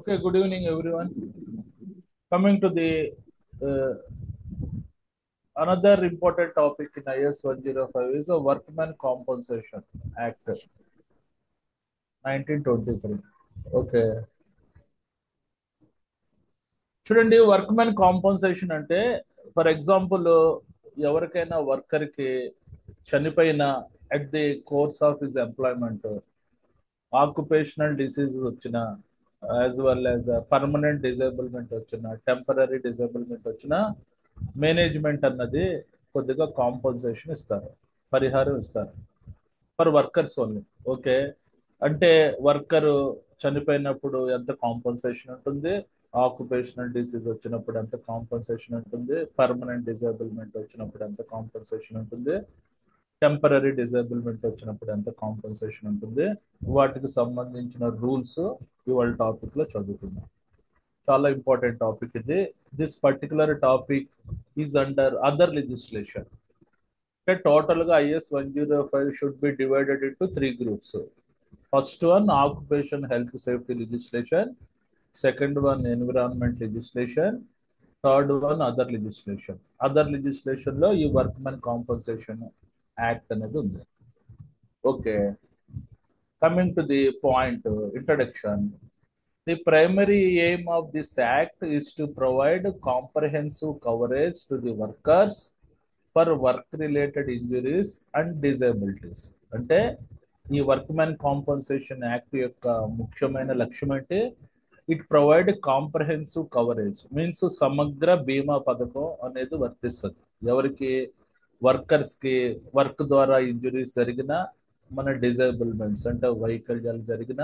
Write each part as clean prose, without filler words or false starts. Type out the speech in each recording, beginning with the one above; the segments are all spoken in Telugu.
Okay, good evening, everyone. Coming to the another important topic in IS 105 is a Workman Compensation Act 1923. Okay. చూడండి, వర్క్మెన్ కాంపన్సేషన్ అంటే ఫర్ ఎగ్జాంపుల్ ఎవరికైనా వర్కర్కి చనిపోయిన at the course of his employment occupational disease వచ్చిన as well as permanent disablement వచ్చిన టెంపరీ డిజేబుల్మెంట్ వచ్చిన మేనేజ్మెంట్ అన్నది కొద్దిగా కాంపన్సేషన్ ఇస్తారు, పరిహారం ఇస్తారు ఫర్ వర్కర్స్ ఓన్లీ. ఓకే, అంటే వర్కర్ చనిపోయినప్పుడు ఎంత కాంపన్సేషన్ ఉంటుంది, ఆక్యుపేషనల్ డిసీజ్ వచ్చినప్పుడు ఎంత కాంపన్సేషన్ ఉంటుంది, పర్మనెంట్ డిజేబుల్మెంట్ వచ్చినప్పుడు ఎంత కాంపన్సేషన్ ఉంటుంది, టెంపరీ డిజేబుల్మెంట్ వచ్చినప్పుడు ఎంత కాంపన్సేషన్ ఉంటుంది, వాటికి సంబంధించిన రూల్స్ ఇవాళ టాపిక్ లో చదువుకుందాం. చాలా ఇంపార్టెంట్ టాపిక్ ఇది. This particular topic is under other legislation. అంటే టోటల్ గా IS 105 should be divided into 3 groups. First one occupation health safety legislation, second one environment legislation, third one other legislation. Other legislation లో ఈ వర్క్మెన్ కాంపన్సేషన్ యాక్ట్ అనేది ఉంది. Okay, coming to the point, introduction. The primary aim of this act is to provide comprehensive coverage to the workers for work-related injuries and disabilities. అంటే ఈ వర్క్మెన్ కాంపన్సేషన్ యాక్ట్ యొక్క ముఖ్యమైన లక్ష్యం అంటే it provide comprehensive coverage, means సమగ్ర బీమా పథకం అనేది వర్తిస్తుంది. ఎవరికి? వర్కర్స్కి వర్క్ ద్వారా ఇంజురీస్ జరిగిన, మన డిజేబుల్మెంట్స్ అంటే వైకల్యాలు జరిగిన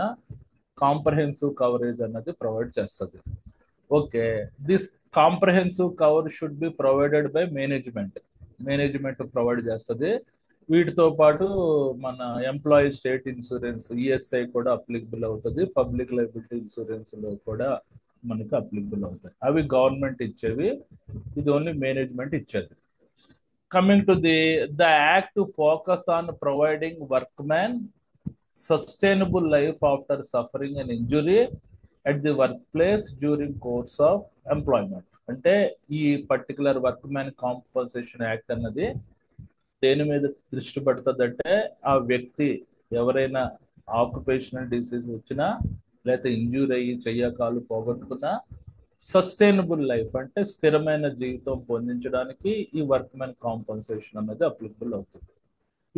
కాంప్రహెన్సివ్ కవరేజ్ అన్నది ప్రొవైడ్ చేస్తుంది. Okay, this comprehensive cover should be provided by management provide చేస్తుంది. వీటితో పాటు మన ఎంప్లాయీ స్టేట్ ఇన్సూరెన్స్ ESI కూడా అప్లికబుల్ అవుతుంది, పబ్లిక్ లైబిలిటీ ఇన్సూరెన్స్ లో కూడా మనకి అప్లికబుల్ అవుతాయి. అవి గవర్నమెంట్ ఇచ్చేవి, ఇది ఓన్లీ మేనేజ్మెంట్ ఇచ్చేది. Coming to the act focus on providing workmen sustainable life after suffering an injury at the workplace during course of employment. అంటే ఈ పర్టికులర్ వర్క్మెన్ కాంపన్సేషన్ యాక్ట్ అన్నది దేని మీద దృష్టి పెడుతుందంటే, ఆ వ్యక్తి ఎవరైనా ఆక్యుపేషనల్ డిసీజ్ వచ్చినా లేకపోతే ఇంజూరీ అయ్యి చెయ్యకాలు పోగొట్టుకున్నా సస్టైనబుల్ లైఫ్ అంటే స్థిరమైన జీవితం పొందించడానికి ఈ వర్క్మెన్ కాంపన్సేషన్ అనేది అప్లికబుల్ అవుతుంది.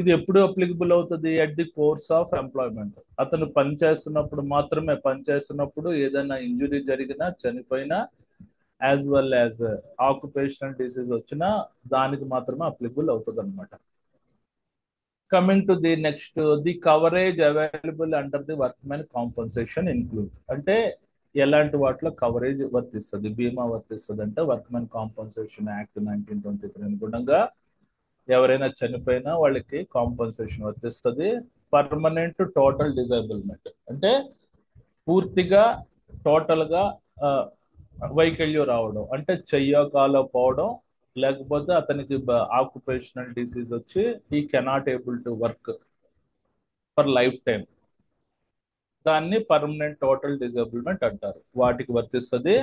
ఇది ఎప్పుడు అప్లికబుల్ అవుతుంది? At the course of employment. అతను పనిచేస్తున్నప్పుడు మాత్రమే, పనిచేస్తున్నప్పుడు ఏదైనా ఇంజురీ జరిగినా, చనిపోయినా, as well as occupational disease వచ్చినా దానికి మాత్రమే అప్లికబుల్ అవుతుంది అనమాట. Coming to the next, the coverage available under the workmen compensation include. అంటే ఎలాంటి వాటిలో కవరేజ్ వర్తిస్తుంది, బీమా వర్తిస్తుంది అంటే వర్క్మెన్ కాంపన్సేషన్ యాక్ట్ 1923 అనుగుణంగా ఎవరైనా చనిపోయినా వాళ్ళకి కాంపన్సేషన్ వర్తిస్తుంది. పర్మనెంట్ టోటల్ డిజేబుల్మెంట్ అంటే పూర్తిగా టోటల్గా వైకల్యం రావడం, అంటే చెయ్యకాలో పోవడం, లేకపోతే అతనికి ఆక్యుపేషనల్ డిసీజ్ వచ్చి ఈ cannot able to work for life time, దాన్ని పర్మనెంట్ టోటల్ డిజేబుల్మెంట్ అంటారు. వాటికి వర్తిస్తుంది.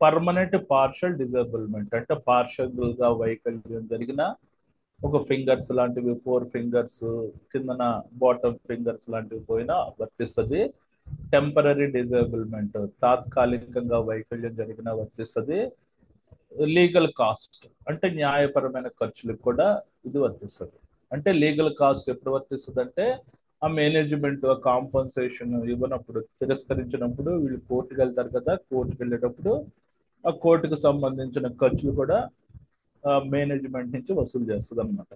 పర్మనెంట్ పార్షల్ డిజేబుల్మెంట్ అంటే పార్షల్గా వైకల్యం జరిగిన ఒక ఫింగర్స్ లాంటివి, 4 ఫింగర్స్ కిందన బాటమ్ ఫింగర్స్ లాంటివి పోయినా వర్తిస్తుంది. టెంపరీ డిజేబుల్మెంట్ తాత్కాలికంగా వైకల్యం జరిగిన వర్తిస్తుంది. లీగల్ కాస్ట్ అంటే న్యాయపరమైన ఖర్చులకు కూడా ఇది వర్తిస్తుంది. అంటే లీగల్ కాస్ట్ ఎప్పుడు వర్తిస్తుంది అంటే ఆ మేనేజ్మెంట్ కాంపన్సేషన్ ఇవ్వనప్పుడు, తిరస్కరించినప్పుడు వీళ్ళు కోర్టుకు వెళ్తారు కదా, కోర్టుకు వెళ్ళేటప్పుడు ఆ కోర్టుకు సంబంధించిన ఖర్చులు కూడా మేనేజ్మెంట్ నుంచి వసూలు చేస్తుంది అనమాట.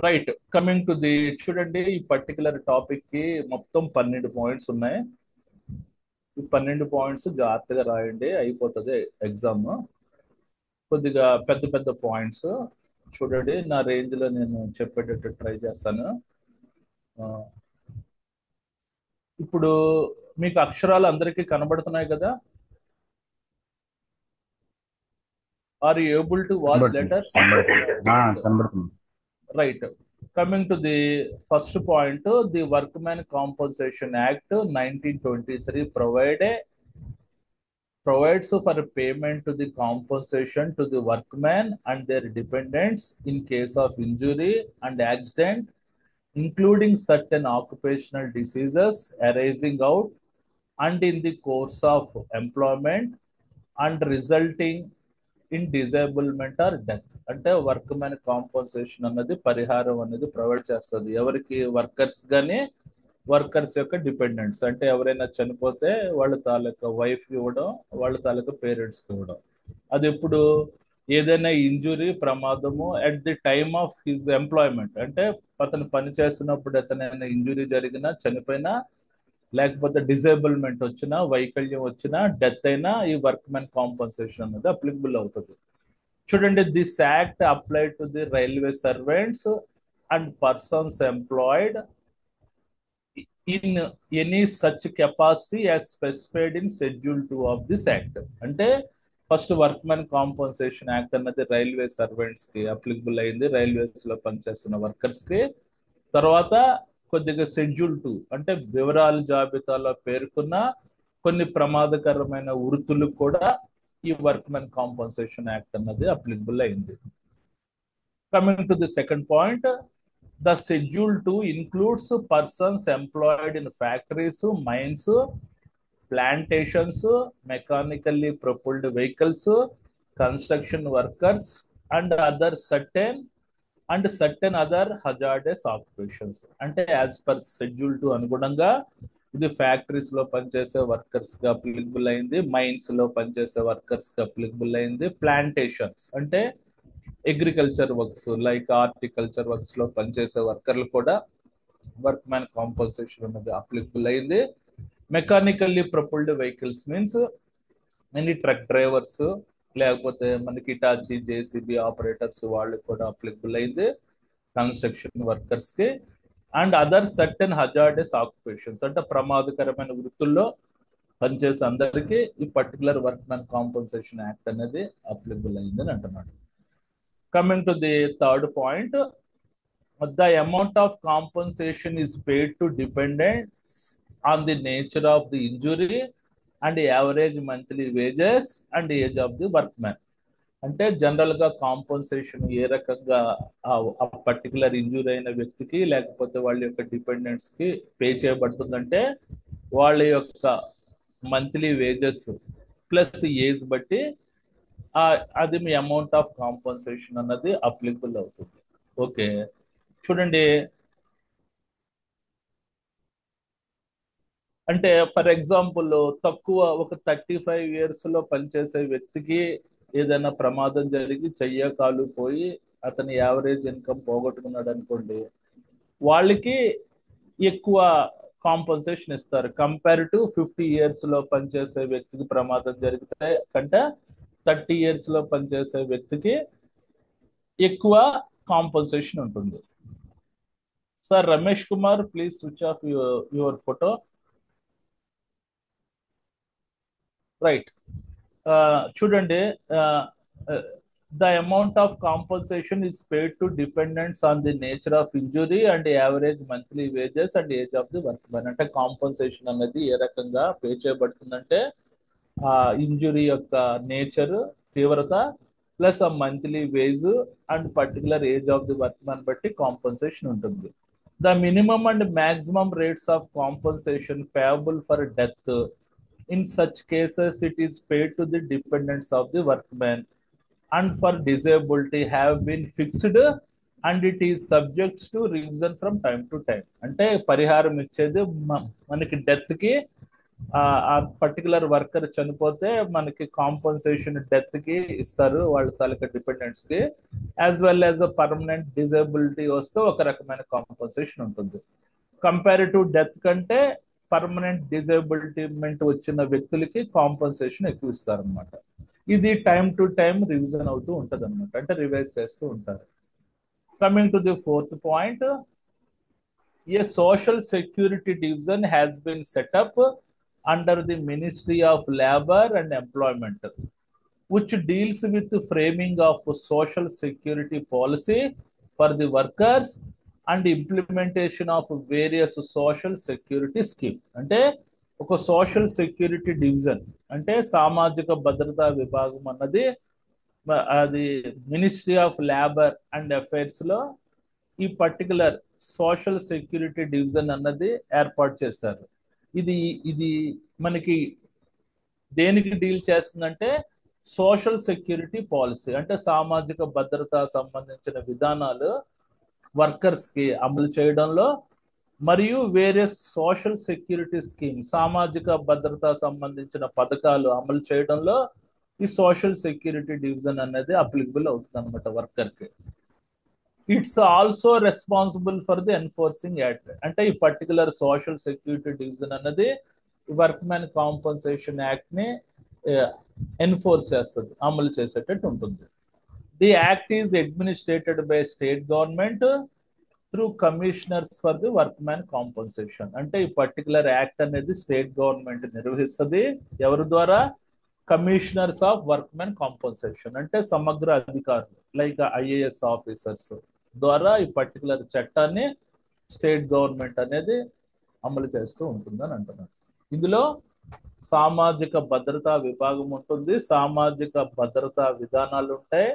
రైట్, కమింగ్ టు ది, చూడండి ఈ పర్టికులర్ టాపిక్ కి మొత్తం 12 పాయింట్స్ ఉన్నాయి. ఈ 12 పాయింట్స్ జాగ్రత్తగా రాయండి, అయిపోతుంది ఎగ్జామ్. కొద్దిగా పెద్ద పెద్ద పాయింట్స్ చూడండి, నా రేంజ్ లో నేను చెప్పేటట్టు ట్రై చేస్తాను. ఇప్పుడు మీకు అక్షరాలు అందరికీ కనబడుతున్నాయి కదా? Are you able to watch letters? కనబడుతుంది. Right, Coming to the first point, the Workmen Compensation Act 1923 provides for a payment to the compensation to the workmen and their dependents in case of injury and accident, including certain occupational diseases arising out and in the course of employment and resulting in disablement are death. అంటే వర్క్మెన్ కాంపన్సేషన్ అన్నది పరిహారం అనేది ప్రొవైడ్ చేస్తుంది ఎవరికి, వర్కర్స్ కానీ వర్కర్స్ యొక్క డిపెండెంట్స్, అంటే ఎవరైనా చనిపోతే వాళ్ళ తాలూకా వైఫ్ ఇవ్వడం, వాళ్ళ తాలూకా పేరెంట్స్కి ఇవ్వడం. అది ఇప్పుడు ఏదైనా ఇంజురీ, ప్రమాదము at the time of his employment, అంటే అతను పని చేస్తున్నప్పుడు అతనైనా ఇంజురీ జరిగినా, చనిపోయినా, లేకపోతే డిజేబుల్మెంట్ వచ్చినా, వైకల్యం వచ్చినా, డెత్ అయినా ఈ వర్క్మెన్ కాంపన్సేషన్ అనేది అప్లికబుల్ అవుతుంది. చూడండి, this act apply to the railway servants and persons employed in any such capacity as specified in schedule 2 of this act. అంటే ఫస్ట్ వర్క్మెన్ కాంపన్సేషన్ యాక్ట్ అన్నది రైల్వే సర్వెంట్స్ కి అప్లికబుల్ అయింది, రైల్వేస్ లో పనిచేస్తున్న వర్కర్స్ కి. తర్వాత కొద్దిగా షెడ్యూల్ 2 అంటే వివరాల జాబితాలో పేర్కొన్న కొన్ని ప్రమాదకరమైన వృత్తులకు కూడా ఈ వర్క్మెన్ కాంపన్సేషన్ యాక్ట్ అన్నది అప్లికబుల్ అయింది. Coming to the second point, the schedule 2 includes persons employed in factories, mines, plantations, mechanically propelled vehicles, construction workers and certain other hazardous occupations. అంటే యాజ్ పర్ షెడ్యూల్ 2 అనుగుణంగా ఇది ఫ్యాక్టరీస్ లో పనిచేసే వర్కర్స్ గా అప్లికబుల్ అయింది, మైన్స్ లో పనిచేసే వర్కర్స్ గా అప్లికబుల్ అయింది, ప్లాంటేషన్స్ అంటే agriculture works like horticulture works లో పనిచేసే వర్కర్లు కూడా వర్క్మెన్ కాంపన్సేషన్ అనేది అప్లికబుల్ అయింది. Mechanically propelled vehicles means any truck drivers, లేకపోతే మనకి ఇటాచీ, జేసీబీ ఆపరేటర్స్ వాళ్ళకి కూడా అప్లికబుల్ అయింది, కన్స్ట్రక్షన్ వర్కర్స్ కి. And other certain hazardous occupations అంటే ప్రమాదకరమైన వృత్తుల్లో పనిచేసే అందరికీ ఈ పర్టికులర్ వర్క్మెన్ కాంపన్సేషన్ యాక్ట్ అనేది అప్లికబుల్ అయింది అని అంటున్నాడు. Coming to the third point, the amount of compensation is paid to dependents on the nature of the injury and the average monthly wages and the age of the workman. అంటే జనరల్ గా కాంపన్సేషన్ ఏ రకంగా ఆ పర్టికులర్ ఇంజురీ అయిన వ్యక్తికి లేకపోతే వాళ్ళ యొక్క డిపెండెంట్స్ కి పే చేయబడుతుందంటే వాళ్ళ యొక్క మంత్లీ వేజెస్ ప్లస్ ఏజ్ బట్టి అది మీ అమౌంట్ ఆఫ్ కాంపన్సేషన్ అన్నది అప్లికబుల్ అవుతుంది. ఓకే, చూడండి, అంటే ఫర్ ఎగ్జాంపుల్ తక్కువ ఒక 35 years లో పనిచేసే వ్యక్తికి ఏదైనా ప్రమాదం జరిగి చెయ్య కాలు పోయి అతని యావరేజ్ ఇన్కమ్ పోగొట్టుకున్నాడు అనుకోండి, వాళ్ళకి ఎక్కువ కాంపన్సేషన్ ఇస్తారు కంపేర్ టు 50 years లో పనిచేసే వ్యక్తికి ప్రమాదం జరిగితే కంటే 30 years లో పనిచేసే వ్యక్తికి ఎక్కువ కాంపన్సేషన్ ఉంటుంది. Sir Ramesh Kumar, please switch off your photo. Right, చూడండి, the amount of compensation is paid to dependents on the nature of injury and the average monthly wages and age of the workman. అంటే కాంపన్సేషన్ అనేది ఏ రకంగా పే చేయబడుతుందంటే ఇంజురీ యొక్క నేచర్, తీవ్రత ప్లస్ ఆ monthly wage and particular age of the workmen బట్టి కాంపన్సేషన్ ఉంటుంది. The minimum and maximum rates of compensation payable for death in such cases it is paid to the dependents of the workman and for disability have been fixed and it is subject to revision from time to time. అంటే పరిహారం ఇచ్చేది మనకి డెత్ కి, ఆ పర్టికులర్ వర్కర్ చనిపోతే మనకి కాంపన్సేషన్ డెత్ కి ఇస్తారు వాళ్ళ తాలూకా డిపెండెంట్స్ కి, as well as permanent disability వస్తే ఒక రకమైన కాంపన్సేషన్ ఉంటుంది. కంపారిటివ్ డెత్ కంటే పర్మనెంట్ డిజేబిలిటీమెంట్ వచ్చిన వ్యక్తులకి కాంపన్సేషన్ ఎక్కువ ఇస్తారనమాట. ఇది టైం టు టైం రివిజన్ అవుతూ ఉంటది అనమాట, అంటే రివైజ్ చేస్తూ ఉంటారు. Coming to the fourth point, a social security division has been set up under the ministry of labour and employment which deals with the framing of social security policy for the workers and implementation of various social security scheme. అంటే ఒక సోషల్ సెక్యూరిటీ డివిజన్ అంటే సామాజిక భద్రతా విభాగం అన్నది అది ministry of labour and affairs లో ఈ పర్టికులర్ సోషల్ సెక్యూరిటీ డివిజన్ అన్నది ఏర్పాటు చేశారు. ఇది ఇది మనకి దేనికి డీల్ చేస్తుందంటే సోషల్ సెక్యూరిటీ పాలసీ అంటే సామాజిక భద్రత సంబంధించిన విధానాలు వర్కర్స్ కి అమలు చేయడంలో, మరియు వేరే సోషల్ సెక్యూరిటీ స్కీమ్ సామాజిక భద్రత సంబంధించిన పథకాలు అమలు చేయడంలో ఈ సోషల్ సెక్యూరిటీ డివిజన్ అనేది అప్లికబుల్ అవుతుంది అనమాట వర్కర్ కి. It's also responsible for the enforcing act. అంటే ఈ పర్టికులర్ సోషల్ సెక్యూరిటీ డివిజన్ అన్నది వర్క్ మ్యాన్ కాంపన్సేషన్ యాక్ట్ ని ఎన్ఫోర్స్ చేస్తుంది, అమలు చేసేటట్టు ఉంటుంది. The act is administrated by state government through commissioners for the work man compensation. అంటే ఈ పర్టికులర్ యాక్ట్ అనేది స్టేట్ గవర్నమెంట్ నిర్వహిస్తుంది. ఎవరి ద్వారా? Commissioners of work man compensation అంటే సమగ్ర అధికారులు లైక్ ఐఏఎస్ ఆఫీసర్స్ ద్వారా ఈ పర్టికులర్ చట్టాన్ని స్టేట్ గవర్నమెంట్ అనేది అమలు చేస్తూ ఉంటుందని అంటున్నారు. ఇందులో సామాజిక భద్రతా విభాగం ఉంటుంది, సామాజిక భద్రతా విధానాలు ఉంటాయి,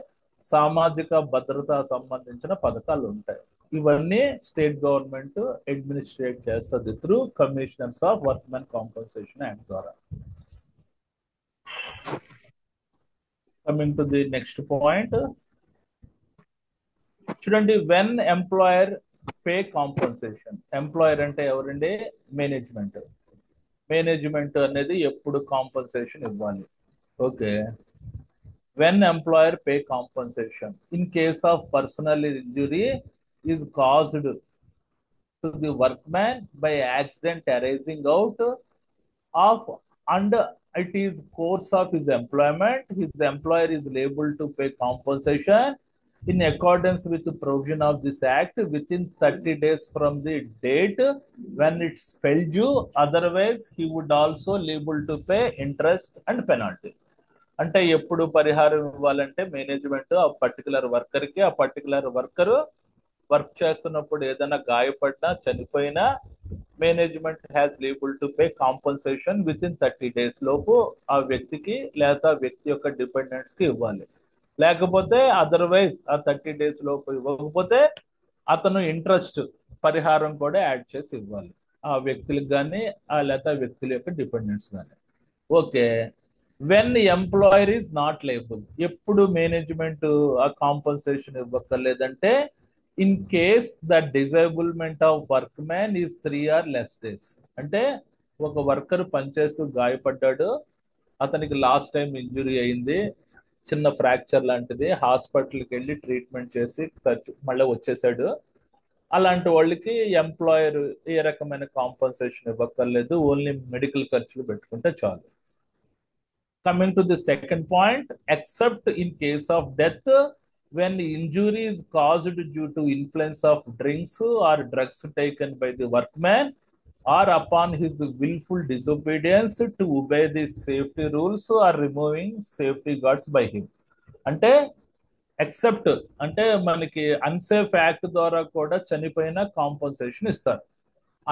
సామాజిక భద్రతా సంబంధించిన పథకాలు ఉంటాయి. ఇవన్నీ స్టేట్ గవర్నమెంట్ అడ్మినిస్ట్రేట్ చేస్తుంది through commissioners of work man compensation act ద్వారా. Coming to the next point, చూడండి, when employer pay compensation. Employer అంటే ఎవరండి? మేనేజ్మెంట్. మేనేజ్మెంట్ అనేది ఎప్పుడు కాంపన్సేషన్ ఇవ్వాలి? Okay, when employer pay compensation in case of personal injury is caused to the workman by accident arising out of and it is course of his employment, his employer is liable to pay compensation in accordance with the provision of this act within 30 days from the date when it's fell due, otherwise he would also liable to pay interest and penalty. అంటే ఎప్పుడు పరిహారం ఇవ్వాలంటే మేనేజ్మెంట్ ఆ పర్టికులర్ వర్కర్ కి, ఆ పర్టికులర్ వర్కర్ వర్క్ చేస్తున్నప్పుడు ఏదైనా గాయపడినా చనిపోయినా management has liable to pay compensation within 30 days లోపు ఆ వ్యక్తికి లేదా వ్యక్తి యొక్క డిపెండెంట్స్ కి ఇవ్వాలి. లేకపోతే అదర్వైజ్ ఆ 30 days లోపు ఇవ్వకపోతే అతను ఇంట్రెస్ట్ పరిహారం కూడా యాడ్ చేసి ఇవ్వాలి ఆ వ్యక్తులకు కానీ లేదా వ్యక్తుల యొక్క డిపెండెంట్స్ కానీ. Okay, when employer is not liable, ఎప్పుడు మేనేజ్మెంట్ ఆ కాంపన్సేషన్ ఇవ్వక్కర్లేదంటే in case the disablement of work man is 3 or less days. అంటే ఒక వర్కర్ పనిచేస్తూ గాయపడ్డాడు, అతనికి లాస్ట్ టైం ఇంజురీ అయింది, చిన్న ఫ్రాక్చర్ లాంటిది, హాస్పిటల్కి వెళ్ళి ట్రీట్మెంట్ చేసి మళ్ళీ వచ్చేసాడు. అలాంటి వాళ్ళకి ఎంప్లాయర్ ఏ రకమైన కాంపన్సేషన్ ఇవ్వక్కర్లేదు, ఓన్లీ మెడికల్ ఖర్చులు పెట్టుకుంటే చాలు. Coming to the second point, except in case of death when the injury is caused due to influence of drinks or drugs taken by the workman or upon his willful disobedience to obey the safety rules or removing safety guards by him. అంటే ఎక్సెప్ట్ అంటే మనకి అన్సేఫ్ యాక్ట్ ద్వారా కూడా చనిపోయిన కాంపన్సేషన్ ఇస్తారు.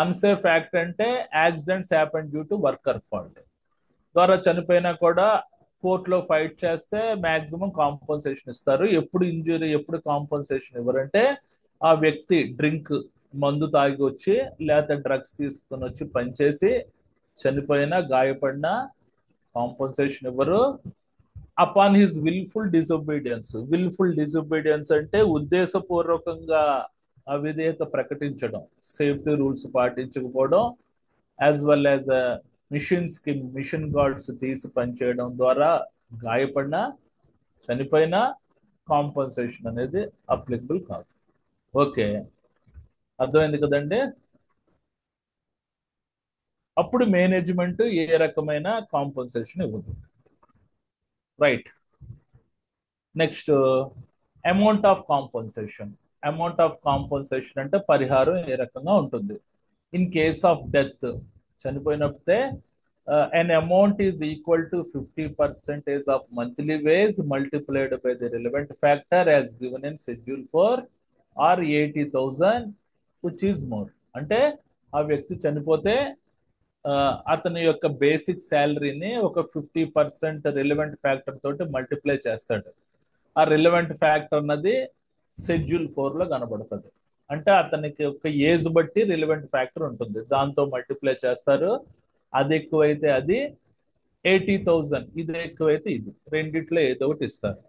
అన్సేఫ్ యాక్ట్ అంటే accidents happen due to worker fault ద్వారా చనిపోయినా కూడా కోర్టులో ఫైట్ చేస్తే మాక్సిమం కాంపన్సేషన్ ఇస్తారు. ఎప్పుడు ఇంజురీ, ఎప్పుడు కాంపన్సేషన్ ఇవ్వరంటే ఆ వ్యక్తి డ్రింక్ మందు తాగి వచ్చి లేకపోతే డ్రగ్స్ తీసుకుని వచ్చి పనిచేసి చనిపోయినా గాయపడినా కాంపన్సేషన్ ఇవ్వరు. Upon his wilful disobedience. Wilful disobedience అంటే ఉద్దేశపూర్వకంగా అవిధేయత ప్రకటించడం, సేఫ్టీ రూల్స్ పాటించకపోవడం, యాజ్ వెల్ యాజ్ మిషన్స్ కి మిషన్ గార్డ్స్ తీసి పనిచేయడం ద్వారా గాయపడినా చనిపోయినా కాంపన్సేషన్ అనేది అప్లికబుల్ కాదు. ఓకే, అర్థమైంది కదండి? అప్పుడు మేనేజ్మెంట్ ఏ రకమైన కాంపన్సేషన్ ఇవ్వదు. Right, next amount of compensation. Amount of compensation అంటే పరిహారం ఏ రకంగా ఉంటుంది? ఇన్ కేస్ ఆఫ్ డెత్, చనిపోయినప్పుడే an amount is equal to 50% of monthly wage multiplied by the relevant factor as given in schedule 4 or 80,000 which is more. అంటే ఆ వ్యక్తి చనిపోతే అతని యొక్క బేసిక్ శాలరీని ఒక 50% రిలవెంట్ ఫ్యాక్టర్ తోటి మల్టిప్లై చేస్తాడు. ఆ రిలవెంట్ ఫ్యాక్టర్ అన్నది షెడ్యూల్ 4 లో కనబడుతుంది. అంటే అతనికి ఒక ఏజ్ బట్టి రిలవెంట్ ఫ్యాక్టర్ ఉంటుంది, దాంతో మల్టిప్లై చేస్తారు. అది ఎక్కువైతే అది 80,000, ఇది ఎక్కువైతే ఇది, రెండిట్లో ఏదో ఒకటి ఇస్తారు.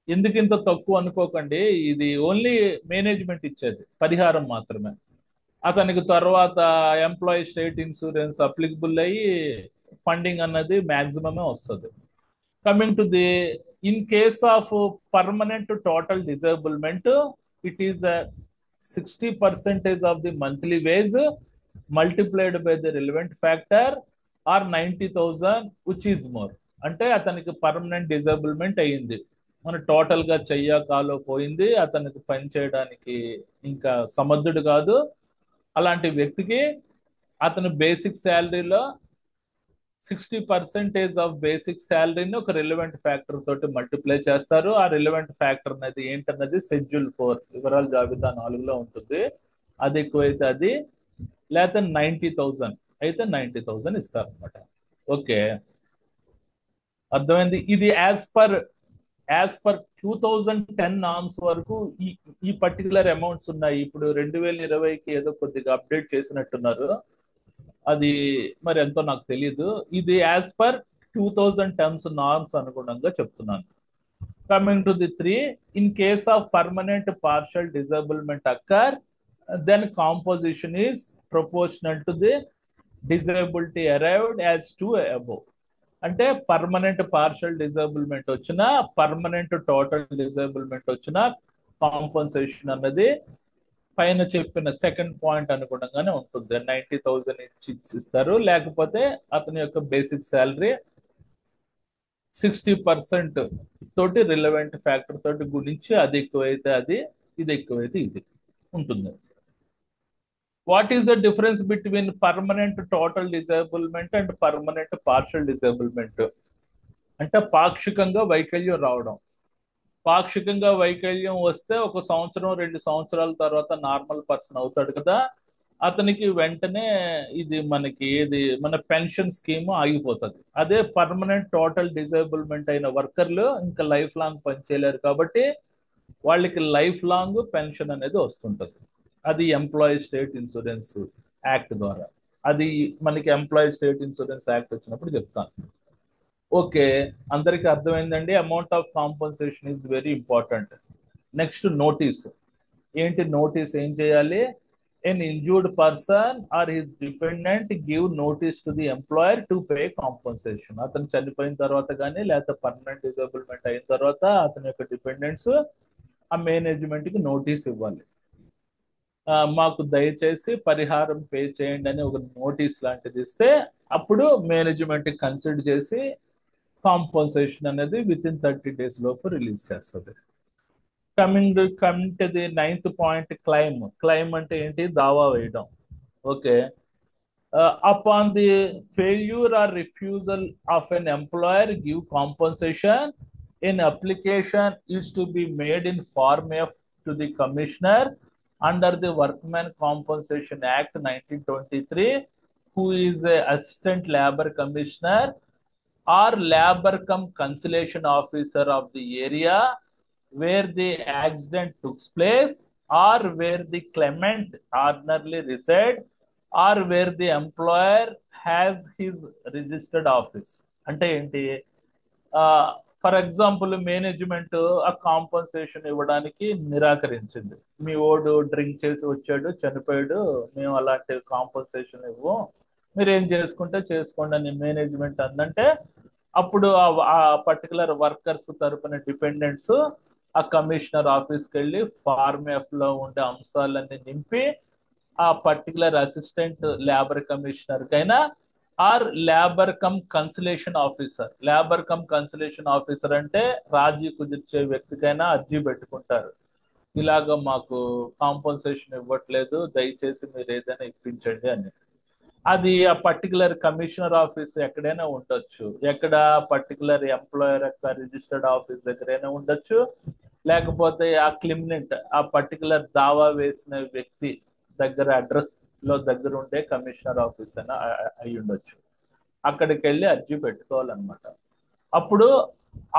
ఎందుకు ఇంత తక్కువ అనుకోకండి, ఇది ఓన్లీ మేనేజ్మెంట్ ఇచ్చేది పరిహారం మాత్రమే. అతనికి తర్వాత ఎంప్లాయీ స్టేట్ ఇన్సూరెన్స్ అప్లికబుల్ అయ్యి ఫండింగ్ అన్నది మాక్సిమమే వస్తుంది. Coming to the in case of permanent total disablement, it is 60% of the monthly wage multiplied by the relevant factor or 90,000 which is more. అంటే అతనికి పర్మనెంట్ డిజేబుల్మెంట్ అయ్యింది, మన టోటల్ గా చెయ్య కాలో పోయింది, అతనికి పని చేయడానికి ఇంకా సమర్థుడు కాదు. అలాంటి వ్యక్తికి అతను బేసిక్ శాలరీలో 60% ఆఫ్ బేసిక్ శాలరీని ఒక రిలవెంట్ ఫ్యాక్టర్ తోటి మల్టిప్లై చేస్తారు. ఆ రిలవెంట్ ఫ్యాక్టర్ అనేది ఏంటన్నది షెడ్యూల్ 4 వివరాల జాబితా 4లో ఉంటుంది. అది ఎక్కువైతే అది, లేకపోతే 90,000 అయితే 90,000 ఇస్తారు అనమాట. ఓకే, అర్థమైంది. ఇది యాజ్ పర్ 2010 నామ్స్ వరకు ఈ ఈ పర్టికులర్ అమౌంట్స్ ఉన్నాయి. ఇప్పుడు 2020కి ఏదో కొద్దిగా అప్డేట్ చేసినట్టున్నారు, అది మరి ఎంతో నాకు తెలియదు. ఇది యాజ్ పర్ 2010 నార్మ్స్ అనుగుణంగా చెప్తున్నాను. Coming to the 3, in case of permanent partial disablement occur, then composition is proportional to the disability arrived as to above. అంటే పర్మనెంట్ పార్షల్ డిజేబుల్మెంట్ వచ్చినా, పర్మనెంట్ టోటల్ డిజేబుల్మెంట్ వచ్చినా కాంపన్సేషన్ అన్నది పైన చెప్పిన సెకండ్ పాయింట్ అనుగుణంగానే ఉంటుంది. 90,000 ఇస్తారు, లేకపోతే అతని యొక్క బేసిక్ శాలరీ 60% తోటి రిలవెంట్ ఫ్యాక్టర్ తోటి గుణించి అది ఎక్కువైతే అది, ఇది ఎక్కువైతే ఇది ఉంటుంది. What is the difference between permanent total disablement and permanent partial disablement? అంటే పాక్షికంగా వైకల్యం రావడం. పాక్షికంగా వైకల్యం వస్తే 1 సంవత్సరం 2 సంవత్సరాల తర్వాత నార్మల్ పర్సన్ అవుతాడు కదా, అతనికి వెంటనే ఇది మనకి ఏది మన పెన్షన్ స్కీమ్ ఆగిపోతుంది. అదే పర్మనెంట్ టోటల్ డిజేబుల్మెంట్ అయిన వర్కర్లు ఇంకా లైఫ్ లాంగ్ పనిచేయలేరు కాబట్టి వాళ్ళకి లైఫ్ లాంగ్ పెన్షన్ అనేది వస్తుంటది. అది ఎంప్లాయీ స్టేట్ ఇన్సూరెన్స్ యాక్ట్ ద్వారా. అది మనకి ఎంప్లాయీ స్టేట్ ఇన్సూరెన్స్ యాక్ట్ వచ్చినప్పుడు చెప్తాను. ఓకే, అందరికి అర్థమైందండి. Amount of compensation is very important. Next notice. ఏంటి నోటీస్? ఏం చేయాలి? An injured person or his dependent give notice to the employer to pay compensation. అతను చనిపోయిన తర్వాత కానీ లేకపోతే పర్మనెంట్ డిజేబుల్మెంట్ అయిన తర్వాత అతని యొక్క డిపెండెంట్స్ ఆ మేనేజ్మెంట్ కి నోటీస్ ఇవ్వాలి. మాకు దయచేసి పరిహారం పే చేయండి అని ఒక నోటీస్ లాంటిది ఇస్తే అప్పుడు మేనేజ్మెంట్ కన్సిడర్ చేసి కాంపన్సేషన్ అనేది విత్ ఇన్ 30 days లోపు రిలీజ్ చేస్తుంది. Coming to the 9th point, claim. Claim అంటే ఏంటి? దావా వేయడం. Okay, upon the failure or refusal of an employer give compensation, an application is to be made in Form F to the commissioner under the Workmen Compensation Act 1923, who is a assistant labor commissioner or labor cum conciliation officer of the area where the accident took place, or where the claimant ordinarily reside, or where the employer has his registered office. అంటే ఏంటి? ఫర్ ఎగ్జాంపుల్, మేనేజ్మెంట్ ఆ కాంపన్సేషన్ ఇవ్వడానికి నిరాకరించింది. మీ ఓడు డ్రింక్ చేసి వచ్చాడు, చనిపోయాడు, మేము అలాంటి కాంపన్సేషన్ ఇవ్వం, మీరు ఏం చేసుకుంటే చేసుకోండి అని మేనేజ్మెంట్ అందంటే, అప్పుడు ఆ పర్టికులర్ వర్కర్స్ తరపున డిపెండెంట్స్ ఆ కమిషనర్ ఆఫీస్కి వెళ్ళి ఫార్మ్ ఎఫ్ లో ఉండే అంశాలన్నీ నింపి ఆ పర్టికులర్ అసిస్టెంట్ లేబర్ కమిషనర్ కైనా are labour come consolation officer. Labour come consolation officer అంటే రాజీ కుదిర్చే వ్యక్తికైనా అర్జీ పెట్టుకుంటారు, ఇలాగ మాకు కాంపన్సేషన్ ఇవ్వట్లేదు, దయచేసి మీరు ఏదైనా ఇప్పించండి అని. అది ఆ పర్టికులర్ కమిషనర్ ఆఫీస్ ఎక్కడైనా ఉండొచ్చు, ఎక్కడ పర్టికులర్ ఎంప్లాయర్ యొక్క రిజిస్టర్డ్ ఆఫీస్ దగ్గరైనా ఉండొచ్చు, లేకపోతే ఆ క్లిమినెంట్ ఆ పర్టికులర్ దావా వేసిన వ్యక్తి దగ్గర అడ్రస్ లో దగ్గర ఉండే కమిషనర్ ఆఫీస్ అయినా అయి ఉండొచ్చు. అక్కడికి వెళ్ళి అర్జీ పెట్టుకోవాలన్నమాట. అప్పుడు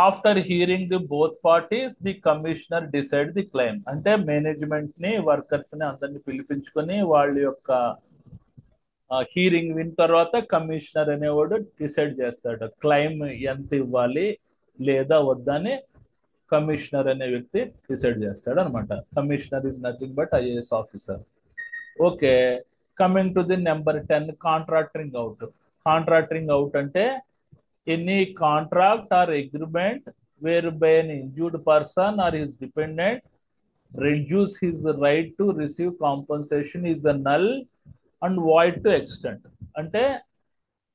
after hearing the both parties the commissioner decide the claim. అంటే మేనేజ్మెంట్ ని వర్కర్స్ ని అందరిని పిలిపించుకొని వాళ్ళ యొక్క హీరింగ్ విన్న తర్వాత కమిషనర్ అనేవాడు డిసైడ్ చేస్తాడు క్లెయిమ్ ఎంత ఇవ్వాలి లేదా వద్దని. కమిషనర్ అనే వ్యక్తి డిసైడ్ చేస్తాడు అనమాట. Commissioner is nothing but IAS officer. Okay, coming to the number 10, contracting out. Contracting out అంటే any contract or agreement whereby an injured person or his dependent reduce his right to receive compensation is a null and void to extent. అంటే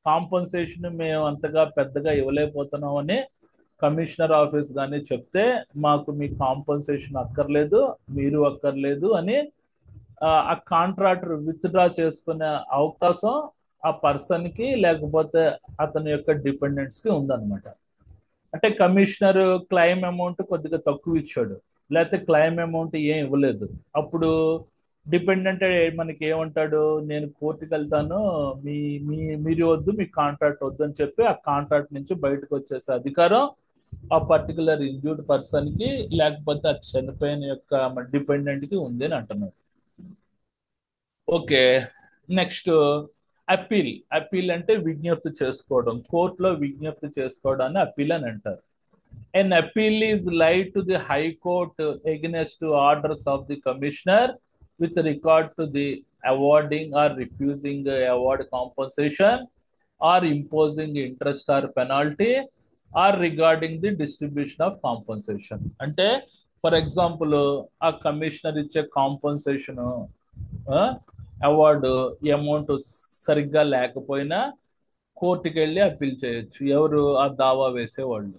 కాంపన్సేషన్ మేము అంతగా పెద్దగా ఇవ్వలేకపోతున్నాం అని కమిషనర్ ఆఫీస్ కానీ చెప్తే మాకు మీ కాంపన్సేషన్ అక్కర్లేదు, మీరు అక్కర్లేదు అని ఆ కాంట్రాక్టర్ విత్డ్రా చేసుకునే అవకాశం ఆ పర్సన్ కి లేకపోతే అతని యొక్క డిపెండెంట్స్ కి ఉందన్నమాట. అంటే కమిషనర్ క్లెయిమ్ అమౌంట్ కొద్దిగా తక్కువ ఇచ్చాడు, లేకపోతే క్లెయిమ్ అమౌంట్ ఏం ఇవ్వలేదు. అప్పుడు డిపెండెంట్ మనకి ఏమంటాడు, నేను కోర్టుకి వెళ్తాను, మీ మీ మీరు వద్దు, మీ కాంట్రాక్ట్ వద్దు అని చెప్పి ఆ కాంట్రాక్ట్ నుంచి బయటకు వచ్చేసే అధికారం ఆ పర్టికులర్ ఇంజ్యూర్డ్ పర్సన్ కి లేకపోతే ఆ చనిపోయిన యొక్క డిపెండెంట్ కి ఉంది అని అంటున్నారు. Okay, next appeal. అప్పీల్ అంటే విజ్ఞప్తి చేసుకోవడం, కోర్టులో విజ్ఞప్తి చేసుకోవడాన్ని అప్పీల్ అని అంటారు. An appeal is laid to the High Court against orders of the Commissioner with regard to the awarding or refusing award compensation or imposing interest or penalty or regarding the distribution of compensation. అంటే ఫర్ ఎగ్జాంపుల్ ఆ కమిషనర్ ఇచ్చే కాంపన్సేషన్ అవార్డు అమౌంట్ సరిగ్గా లేకపోయినా కోర్టుకి వెళ్ళి అప్పీల్ చేయొచ్చు ఎవరు, ఆ దావా వేసేవాళ్ళు.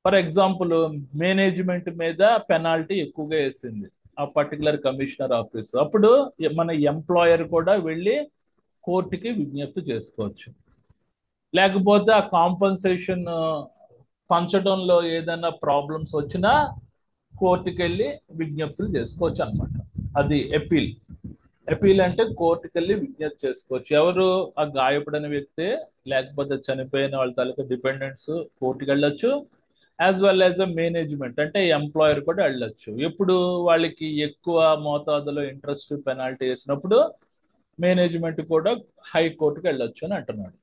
ఫర్ ఎగ్జాంపుల్ మేనేజ్మెంట్ మీద పెనాల్టీ ఎక్కువగా వేసింది ఆ పర్టికులర్ కమిషనర్ ఆఫీస్, అప్పుడు మన ఎంప్లాయర్ కూడా వెళ్ళి కోర్టుకి విజ్ఞప్తి చేసుకోవచ్చు. లేకపోతే ఆ కాంపన్సేషన్ పంచడంలో ఏదైనా ప్రాబ్లమ్స్ వచ్చినా కోర్టుకి వెళ్ళి విజ్ఞప్తులు చేసుకోవచ్చు అనమాట. అది అపీల్. అపీల్ అంటే కోర్టుకి వెళ్ళి విజ్ఞప్తి చేసుకోవచ్చు. ఎవరు, ఆ గాయపడిన వ్యక్తి లేకపోతే చనిపోయిన వాళ్ళ తాలూకా డిపెండెంట్స్ కోర్టుకి వెళ్ళొచ్చు. As well as a management అంటే ఎంప్లాయర్ కూడా వెళ్ళొచ్చు. ఎప్పుడు వాళ్ళకి ఎక్కువ మోతాదులో ఇంట్రెస్ట్ పెనాల్టీ వేసినప్పుడు మేనేజ్మెంట్ కూడా హైకోర్టుకి వెళ్ళొచ్చు అని అంటున్నాడు.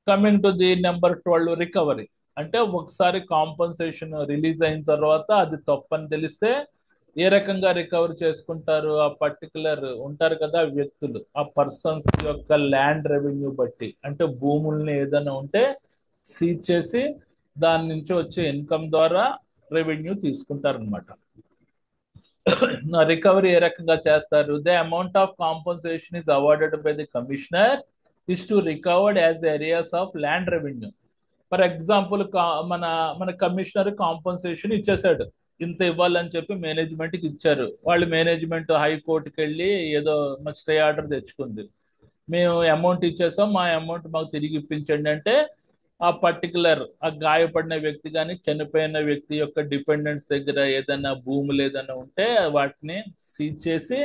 Coming to the number 12, recovery. అంటే ఒకసారి కాంపన్సేషన్ రిలీజ్ అయిన తర్వాత అది తప్పని తెలిస్తే ఏ రకంగా రికవర్ చేసుకుంటారు, ఆ పర్టికులర్ ఉంటారు కదా వ్యక్తులు, ఆ పర్సన్స్ యొక్క ల్యాండ్ రెవెన్యూ బట్టి, అంటే భూముల్ని ఏదైనా ఉంటే సీజ్ చేసి దాని నుంచి వచ్చే ఇన్కమ్ ద్వారా రెవెన్యూ తీసుకుంటారనమాట. రికవరీ ఏ రకంగా చేస్తారు, the amount of compensation is awarded by the commissioner is to recovered as areas of land revenue. For example మన మన కమిషనర్ కాంపన్సేషన్ ఇచ్చేసాడు, ఇంత ఇవ్వాలని చెప్పి మేనేజ్మెంట్కి ఇచ్చారు. వాళ్ళు మేనేజ్మెంట్ హైకోర్టుకి వెళ్ళి ఏదో స్టే ఆర్డర్ తెచ్చుకుంది, మేము అమౌంట్ ఇచ్చేసాం, మా అమౌంట్ మాకు తిరిగి ఇప్పించండి అంటే ఆ పర్టికులర్ ఆ గాయపడిన వ్యక్తి కానీ చనిపోయిన వ్యక్తి యొక్క డిపెండెంట్స్ దగ్గర ఏదైనా భూములు ఏదైనా ఉంటే వాటిని సీజ్ చేసి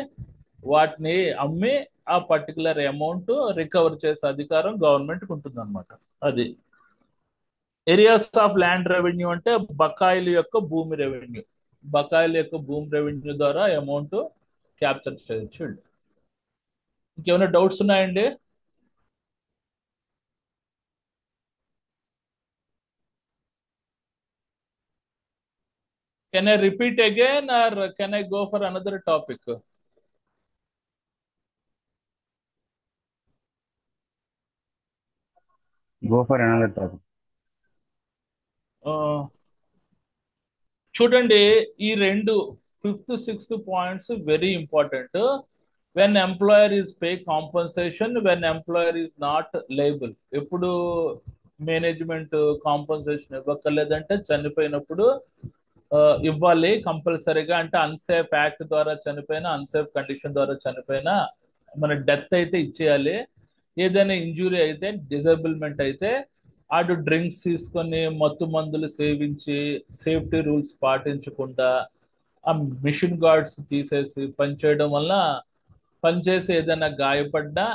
వాటిని అమ్మి ఆ పర్టికులర్ అమౌంట్ రికవర్ చేసే అధికారం గవర్నమెంట్కి ఉంటుంది అనమాట. అది ఏరియాస్ ఆఫ్ ల్యాండ్ రెవెన్యూ అంటే బకాయిల యొక్క భూమి రెవెన్యూ. బకాయిల యొక్క భూమి రెవెన్యూ ద్వారా అమౌంట్ క్యాప్చర్ చేయొచ్చు. ఇంకేమైనా డౌట్స్ ఉన్నాయండి? Can I repeat again or can I go for another topic? Go for another topic. చూడండి, ఈ రెండు 5th 6th points very important. When employer is pay compensation, when employer is not liable. ఎప్పుడు మేనేజ్మెంట్ కాంపన్సేషన్ ఇవ్వక్కర్లేదంటే చనిపోయినప్పుడు ఇవ్వాలి కంపల్సరీగా. అంటే అన్సేఫ్ యాక్ట్ ద్వారా చనిపోయినా, అన్సేఫ్ కండిషన్ ద్వారా చనిపోయినా మన డెత్ అయితే ఇచ్చేయాలి. ఏదైనా ఇంజురీ అయితే, డిజేబుల్మెంట్ అయితే ఆడు డ్రింక్స్ తీసుకొని మత్తు మందులు సేవించి సేఫ్టీ రూల్స్ పాటించకుండా ఆ మిషన్ గార్డ్స్ తీసేసి పనిచేయడం వల్ల పనిచేసి ఏదైనా గాయపడ్డా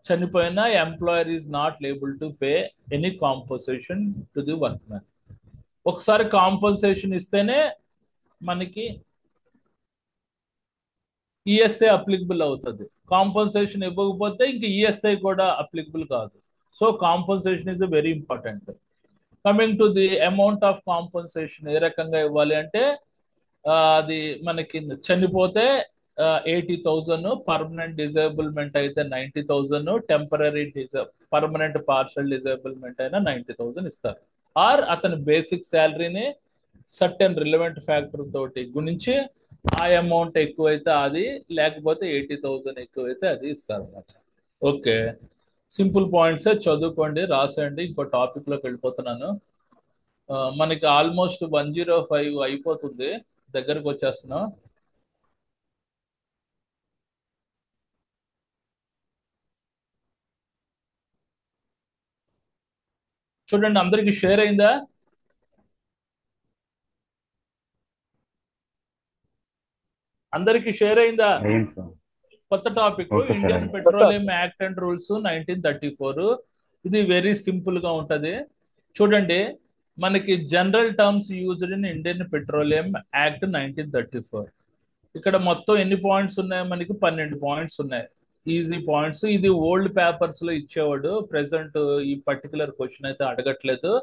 చనిపోయినా employer is not label to pay any compensation to the workmen. ఒకసారి కాంపన్సేషన్ ఇస్తేనే మనకి ఈఎస్ఐ అప్లికబుల్ అవుతుంది. కాంపన్సేషన్ ఇవ్వకపోతే ఇంక ఈఎస్ఐ కూడా అప్లికబుల్ కాదు. So compensation is very important. Coming to the amount of compensation ఏ రకంగా ఇవ్వాలి అంటే అది మనకి చనిపోతే 80,000, పర్మనెంట్ డిజేబుల్మెంట్ అయితే 90,000, టెంపరీ పర్మనెంట్ పార్షల్ డిజేబుల్మెంట్ అయినా 90,000 ఇస్తారు. ఆర్ అతని బేసిక్ శాలరీని సర్టెన్ రిలవెంట్ ఫ్యాక్టర్ తోటి గుణించి ఆ అమౌంట్ ఎక్కువైతే అది, లేకపోతే 80,000 ఎక్కువైతే అది ఇస్తారు అన్నమాట. ఓకే, సింపుల్ పాయింట్స్ చదువుకోండి, రాసేయండి. ఇంకో టాపిక్ లోకి వెళ్ళిపోతున్నాను. మనకి ఆల్మోస్ట్ 105 అయిపోతుంది, దగ్గరకు వచ్చేస్తున్నాం. చూడండి, అందరికి షేర్ అయిందా? అందరికి షేర్ అయిందా? అయ్యింది సార్. కొత్త topic okay sir. Indian petroleum act and rules 1934. ఇది వెరీ సింపుల్ గా ఉంటది. చూడండి, మనకి general terms used in Indian petroleum act 1934. ఇక్కడ మొత్తం ఎన్ని పాయింట్స్ ఉన్నాయి? మనకి 12 పాయింట్స్ ఉన్నాయి, ఈజీ పాయింట్స్. ఇది ఓల్డ్ పేపర్స్ లో ఇచ్చేవాడు, ప్రెసెంట్ ఈ పర్టికులర్ క్వశ్చన్ అయితే అడగట్లేదు.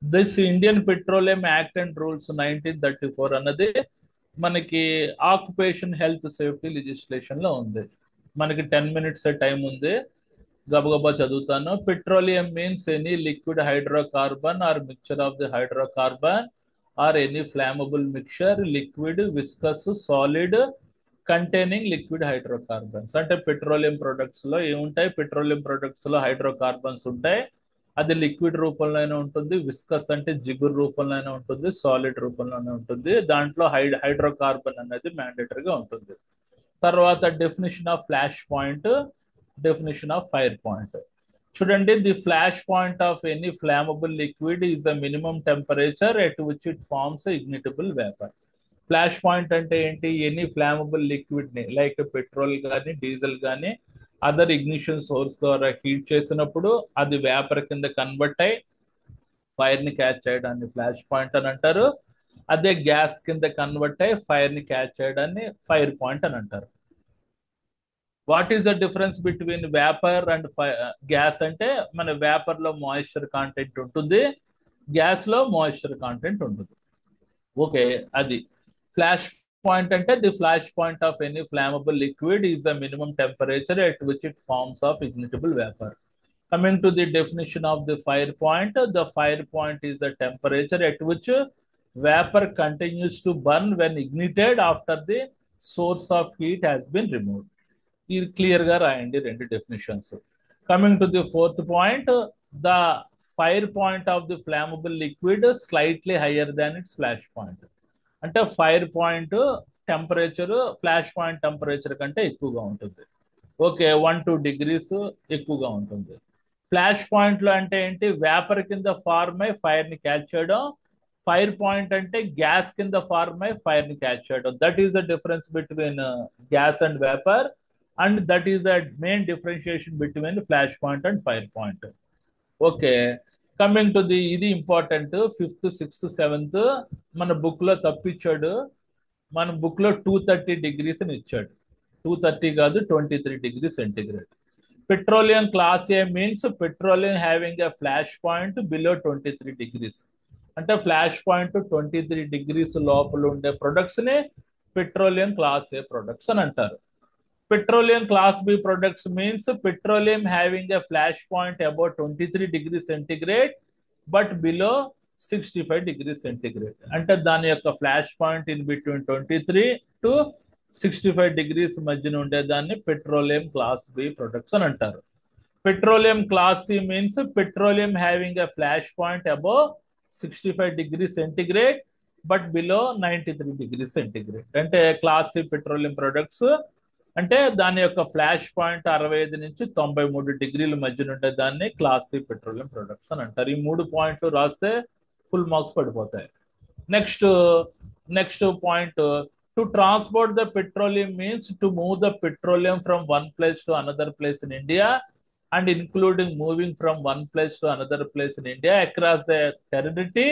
This Indian petroleum act and rules 1934 అన్నది మనకి ఆక్యుపేషన్ హెల్త్ సేఫ్టీ లెజిస్లేషన్ లో ఉంది. మనకి 10 minutes టైం ఉంది, గబగబా చదువుతాను. Petroleum means any liquid hydrocarbon or mixture of the hydrocarbon or any flammable mixture, liquid, viscous, solid containing liquid hydrocarbons. అంటే పెట్రోలియం ప్రొడక్ట్స్ లో ఏముంటాయి? పెట్రోలియం ప్రొడక్ట్స్ లో హైడ్రోకార్బన్స్ ఉంటాయి. అది లిక్విడ్ రూపంలోనే ఉంటుంది, విస్కస్ అంటే జిగురు రూపంలోనే ఉంటుంది, సాలిడ్ రూపంలోనే ఉంటుంది. దాంట్లో హైడ్రోకార్బన్ అనేది మ్యాండేటరీగా ఉంటుంది. తర్వాత definition of flash point, definition of fire point. చూడండి, the flash point of any flammable liquid is the minimum temperature at which it forms ignitable vapour. ఫ్లాష్ పాయింట్ అంటే ఏంటి? ఎనీ ఫ్లామబుల్ లిక్విడ్ ని లైక్ పెట్రోల్ కానీ డీజిల్ కానీ అదర్ ఇగ్నిషన్ సోర్స్ ద్వారా హీట్ చేసినప్పుడు అది వేపర్ కింద కన్వర్ట్ అయి ఫైర్ ని క్యాచ్ చేయడాన్ని ఫ్లాష్ పాయింట్ అని అంటారు. అదే గ్యాస్ కింద కన్వర్ట్ అయి ఫైర్ ని క్యాచ్ చేయడాన్ని ఫైర్ పాయింట్ అని అంటారు. What is the difference between vapour and gas అంటే, మన వేపర్ లో మాయిశ్చర్ కాంటెంట్ ఉంటుంది, గ్యాస్ లో మాయిశ్చర్ కాంటెంట్ ఉంటుంది. ఓకే, అది ఫ్లాష్ పాయింట్ అంటే the flash point of any flammable liquid is the minimum temperature at which it forms of ignitable vapour. Coming to the definition of the fire point, the fire point is the temperature at which vapor continues to burn when ignited after the source of heat has been removed. ఇది క్లియర్ గా రాయండి, రెండు definitions. Coming to the fourth point, the fire point of the flammable liquid slightly higher than its flash point. అంటే fire point temperature flash point temperature కంటే ఎక్కువగా ఉంటుంది. ఓకే, 1-2 degrees ఎక్కువగా ఉంటుంది. ఫ్లాష్ పాయింట్ లో అంటే ఏంటి? వేపర్ కింద ఫార్మ్ అయి ఫైర్ ని క్యాచ్ చేయడం. ఫైర్ పాయింట్ అంటే గ్యాస్ కింద ఫార్మ్ అయి ఫైర్ ని క్యాచ్ చేయడం. That is the difference between gas and vapour, and that is the main differentiation between flash point and fire point. Okay, coming to the, ఇది ఇంపార్టెంట్, 5th, 6th, 7th మన బుక్ లో తప్పించాడు. మన బుక్ లో 230 degrees అని ఇచ్చాడు. 230 కాదు, 23 degrees centigrade. Petroleum class A means petroleum having a flash point below 23 degrees. అంటే ఫ్లాష్ పాయింట్ 23 degrees లోపల ఉండే ప్రొడక్ట్స్ ని పెట్రోలియం క్లాస్ ఏ ప్రొడక్ట్స్ అని అంటారు. Petroleum class B products means petroleum having a flash point about 23 degrees centigrade but below 65 degrees centigrade. అంటే దాని యొక్క flash point in between 23 to 65 degrees మధ్యన ఉండేదాన్ని పెట్రోలియం క్లాస్ బి ప్రొడక్ట్స్ అని అంటారు. Petroleum class C means petroleum having a flash point above 65 degrees centigrade but below 93 degrees centigrade. అంటే క్లాస్ సి పెట్రోలియం ప్రొడక్ట్స్ అంటే దాని యొక్క ఫ్లాష్ పాయింట్ 65 నుంచి 93 degrees మధ్యన ఉండే దాన్ని క్లాస్ సి పెట్రోలియం ప్రొడక్ట్స్ అని అంటారు. ఈ 3 పాయింట్లు రాస్తే ఫుల్ మార్క్స్ పడిపోతాయి. Next point, to transport the petroleum means to move the petroleum from one place to another place in India and including moving from one place to another place in India across the territory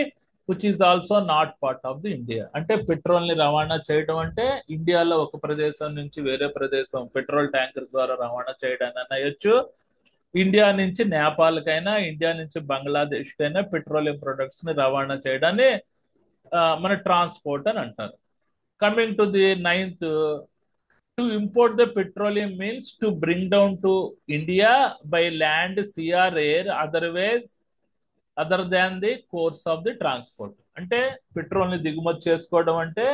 which is also not part of the India. అంటే పెట్రోల్ ని రవాణా చేయడం అంటే ఇండియాలో ఒక ప్రదేశం నుంచి వేరే ప్రదేశం పెట్రోల్ ట్యాంకర్ ద్వారా రవాణా చేయడాన్ని అనొచ్చు. ఇండియా నుంచి నేపాల్కైనా ఇండియా నుంచి బంగ్లాదేశ్ కైనా పెట్రోలియం ప్రొడక్ట్స్ ని రవాణా చేయడాన్ని మన ట్రాన్స్పోర్ట్ అని అంటారు. Coming to the ninth, to import the petroleum means to bring down to India by land, sea or air otherwise other than the course of the transport. అంటే పెట్రోల్ ని దిగుమతి చేసుకోవడం అంటే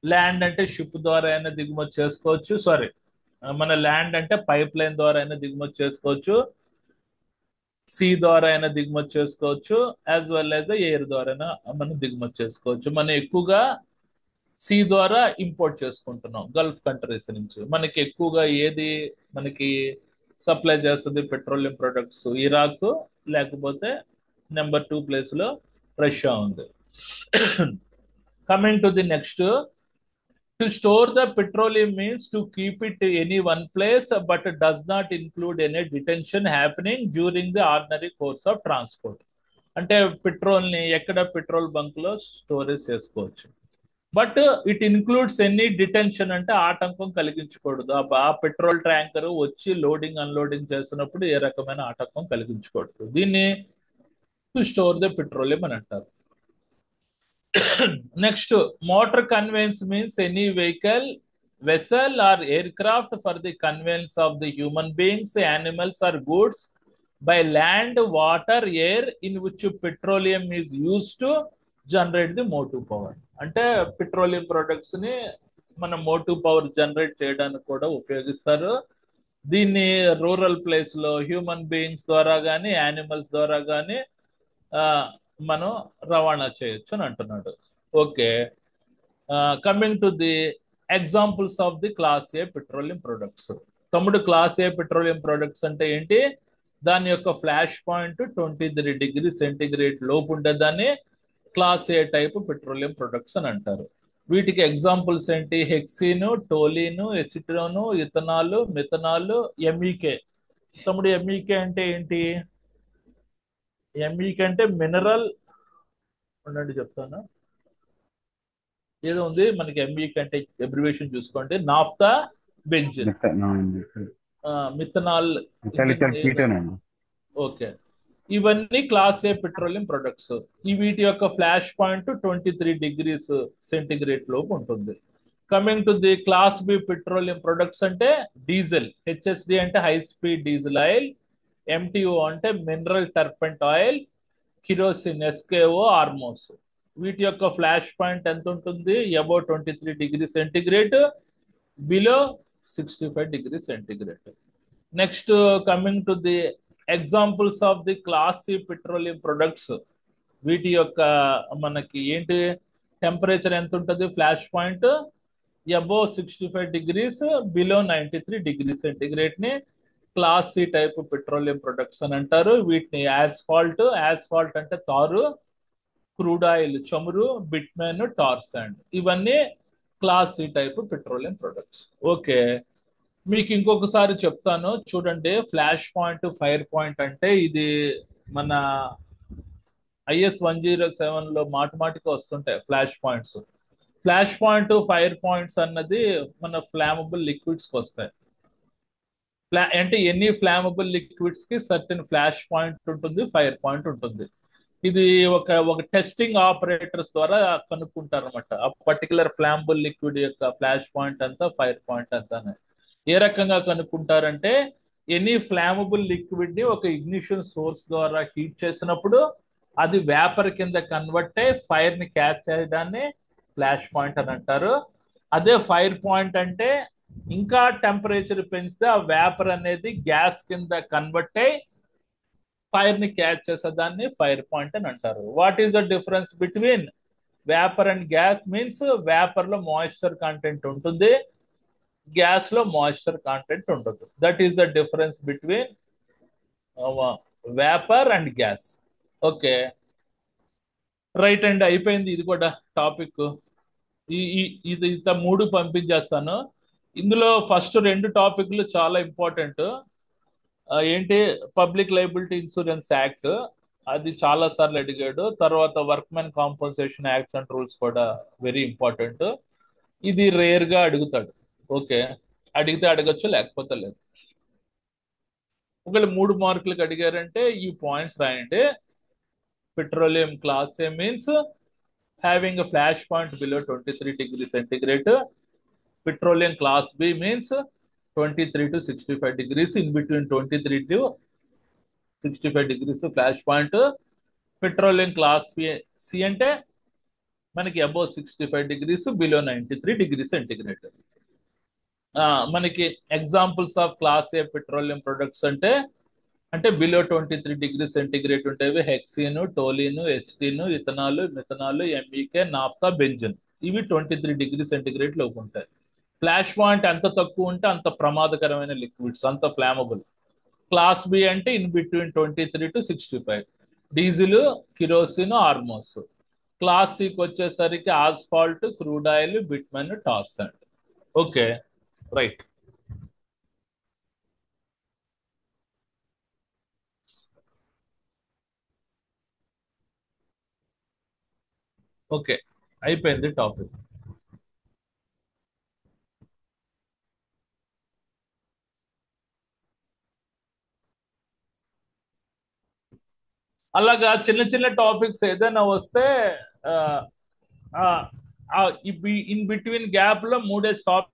ల్యాండ్ అంటే షిప్ ద్వారా అయినా దిగుమతి చేసుకోవచ్చు. సారీ, మన ల్యాండ్ అంటే పైప్ లైన్ ద్వారా అయినా దిగుమతి చేసుకోవచ్చు, సీ ద్వారా అయినా దిగుమతి చేసుకోవచ్చు, యాజ్ వెల్ యాజ్ ఎయిర్ ద్వారా అయినా మనం దిగుమతి చేసుకోవచ్చు. మనం ఎక్కువగా సీ ద్వారా ఇంపోర్ట్ చేసుకుంటున్నాం గల్ఫ్ కంట్రీస్ నుంచి. మనకి ఎక్కువగా ఏది మనకి సప్లై చేస్తుంది పెట్రోలియం ప్రొడక్ట్స్? ఇరాక్, లేకపోతే నెంబర్ 2 ప్లేస్ లో రష్యా ఉంది. Coming to the next, to store the petroleum means to keep it any one place but does not include any detention happening during the ordinary course of transport. అంటే పెట్రోల్ ని ఎక్కడ పెట్రోల్ బంక్ లో స్టోరేజ్ చేసుకోవచ్చు, but it includes any detention అంటే ఆటంకం కలిగించకూడదు. ఆ పెట్రోల్ ట్యాంకర్ వచ్చి లోడింగ్ అన్లోడింగ్ చేస్తున్నప్పుడు ఏ రకమైన ఆటంకం కలిగించకూడదు. దీన్ని టు స్టోర్ ద పెట్రోలియం అని అంటారు. Next, motor conveyance means any vehicle, vessel or aircraft for the conveyance of the human beings, animals or goods by land, water, air in which petroleum is used to generate the motive power. అంటే పెట్రోలియం ప్రొడక్ట్స్ ని మన మోటివ్ పవర్ జనరేట్ చేయడానికి కూడా ఉపయోగిస్తారు. దీన్ని రూరల్ ప్లేస్ లో హ్యూమన్ బీయింగ్స్ ద్వారా కానీ యానిమల్స్ ద్వారా కానీ మనం రవాణా చేయొచ్చు అని అంటున్నాడు. Okay, coming to the examples of the class A petroleum products. తమ్ముడు, క్లాస్ ఏ పెట్రోలియం ప్రొడక్ట్స్ అంటే ఏంటి? దాని యొక్క ఫ్లాష్ పాయింట్ 23 డిగ్రీ సెంటిగ్రేడ్ లోపు ఉండేదాన్ని క్లాస్ ఏ టైప్ పెట్రోలియం ప్రొడక్ట్స్ అని అంటారు. వీటికి ఎగ్జాంపుల్స్ ఏంటి? హెక్సీను, టోలీను, ఎసిటోను, ఇథనాల్, మిథనాల్, ఎంఈకే. తమ్ముడు, ఎంఈకే అంటే ఏంటి? ఎంఈకే అంటే మినరల్, ఉండండి చెప్తాను. ఏదో ఉంది మనకి ఎంఈకే అంటే అబ్రివేషన్ చూసుకోండి, నాఫ్తా బెంజిన్, మిథనాల్. ఓకే, ఇవన్నీ క్లాస్ ఏ పెట్రోలియం ప్రొడక్ట్స్. ఈ వీటి యొక్క ఫ్లాష్ పాయింట్ 23 డిగ్రీస్ సెంటిగ్రేడ్ లోపు ఉంటుంది. Coming to the class B petroleum products అంటే డీజిల్, హెచ్ఎస్డి అంటే high speed diesel oil, MTO అంటే mineral turpentine oil, kerosene, SKO, ఆర్మోస్. వీటి యొక్క ఫ్లాష్ పాయింట్ ఎంత ఉంటుంది? Above 23 degree centigrade, below 65 degree centigrade. Next, coming to the examples of the class C petroleum products. వీటి యొక్క మనకి ఏంటి టెంపరేచర్ ఎంత ఉంటుంది? Flash point above 65 degrees, below 93 degree centigrade ని class C type petroleum products అని అంటారు. వీటిని యాస్ఫాల్ట్, యాస్ఫాల్ట్ అంటే తారు, క్రూడ్ ఆయిల్ చమురు, బిట్మెన్, టార్ శాండ్, ఇవన్నీ class C type petroleum products. Okay, మీకు ఇంకొకసారి చెప్తాను చూడండి. ఫ్లాష్ పాయింట్, ఫైర్ పాయింట్ అంటే ఇది మన IS 107 లో మాటిమాటికి వస్తుంటాయి flash points. Flash point, fire points అన్నది మన ఫ్లామబుల్ లిక్విడ్స్ కి వస్తాయి. అంటే ఎన్ని ఫ్లామబుల్ లిక్విడ్స్ కి సర్టెన్ ఫ్లాష్ పాయింట్ ఉంటుంది, ఫైర్ పాయింట్ ఉంటుంది. ఇది ఒక టెస్టింగ్ ఆపరేటర్స్ ద్వారా కనుక్కుంటారు అనమాట. ఆ పర్టికులర్ ఫ్లామబుల్ లిక్విడ్ యొక్క ఫ్లాష్ పాయింట్ అంతా, ఫైర్ పాయింట్ అంతా. ఏ రకంగా కనుక్కుంటారంటే ఎనీ ఫ్లామబుల్ లిక్విడ్ ని ఒక ఇగ్నిషన్ సోర్స్ ద్వారా హీట్ చేసినప్పుడు అది వేపర్ కింద కన్వర్ట్ అయ్యి ఫైర్ ని క్యాచ్ చేయడాన్ని ఫ్లాష్ పాయింట్ అని అంటారు. అదే ఫైర్ పాయింట్ అంటే ఇంకా టెంపరేచర్ పెంచితే ఆ వేపర్ అనేది గ్యాస్ కింద కన్వర్ట్ అయ్యి ఫైర్ ని క్యాచ్ చేసేదాన్ని ఫైర్ పాయింట్ అని అంటారు. What is the difference between vapour and gas? Means vapour లో మాయిశ్చర్ కంటెంట్ ఉంటుంది, గ్యాస్ లో మాయిశ్చర్ కంటెంట్ ఉంటుంది. That is the difference between vapour and gas. Okay, right అండి, అయిపోయింది ఇది కూడా టాపిక్. ఇది ఇంత మూడు పంపించేస్తాను. ఇందులో ఫస్ట్ రెండు టాపిక్లు చాలా ఇంపార్టెంట్. ఏంటి? పబ్లిక్ లైబిలిటీ ఇన్సూరెన్స్ యాక్ట్, అది చాలా సార్లు అడిగాడు. తర్వాత workmen compensation acts and rules కూడా వెరీ ఇంపార్టెంట్. ఇది రేర్ గా అడుగుతాడు. ఓకే, అడిగితే అడగచ్చు, లేకపోతే లేదు. ఒకవేళ 3 మార్కులకు అడిగారంటే ఈ పాయింట్స్ రాయండి. Petroleum class A means having a flash point below 23 degrees centigrade. Petroleum class B means 23 to 65 degrees, in between 23 to 65 degrees flash point. Petroleum class C అంటే మనకి above 65 degrees, below 93 degrees centigrade. మనకి examples of class A petroleum products అంటే అంటే బిలో 23 degrees సెంటిగ్రేడ్ ఉండేవి హెక్సీన్, టోలిన్, ఎస్టీన్, ethanol, methanol, MEK, naphtha, benzene. ఇవి 23 degrees సెంటిగ్రేడ్ లోపు ఉంటాయి. ఫ్లాష్ పాయింట్ ఎంత తక్కువ ఉంటే అంత ప్రమాదకరమైన లిక్విడ్స్, అంత ఫ్లామబుల్. క్లాస్ బి అంటే in between 23 to 65, diesel, kerosene, ఆర్మోస్. క్లాస్ సికి వచ్చేసరికి asphalt, crude oil, bitumen, tar sand. Okay, right. Okay, అయిపోయింది టాపిక్. అలాగా చిన్న చిన్న టాపిక్స్ ఏదైనా వస్తే ఇన్ బిట్వీన్ గ్యాప్ లో 3 స్టాప్